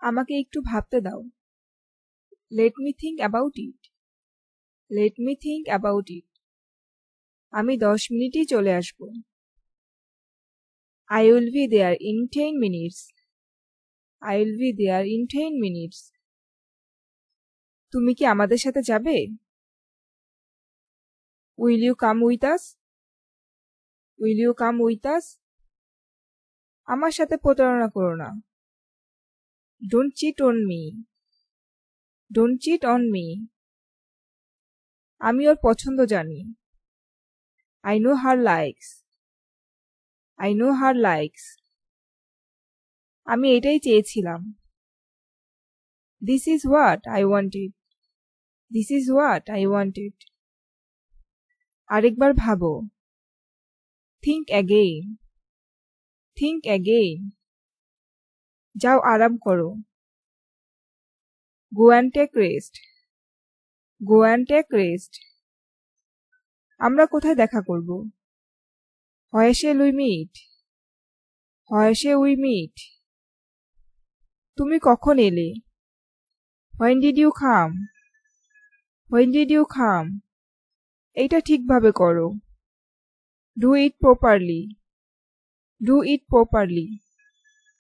আমাকে একটু ভাবতে দাও। Let me think about it. Let me think about it. আমি 10 মিনিটেই চলে আসব। I will be there in 10 minutes. I will be there in 10 minutes. তুমি কি আমাদের সাথে যাবে? Will you come with us? Will you come with us? আমার সাথে প্রতারণা করো না। Don't cheat on me. Don't cheat on me. আমি ওর পছন্দ জানি। I know her likes. I know her likes. আমি এটাই চেয়েছিলাম। This is what I wanted. This is what I wanted. আরেকবার ভাবো। Think again. Think again. যাও আরাম করো। Go and take rest. Go and take rest. আমরা কোথায় দেখা করব? Where shall we meet? Where shall we meet? তুমি কখন এলে? When did you come? When did you come? এইটা ঠিকভাবে করো। Do it properly. Do it properly.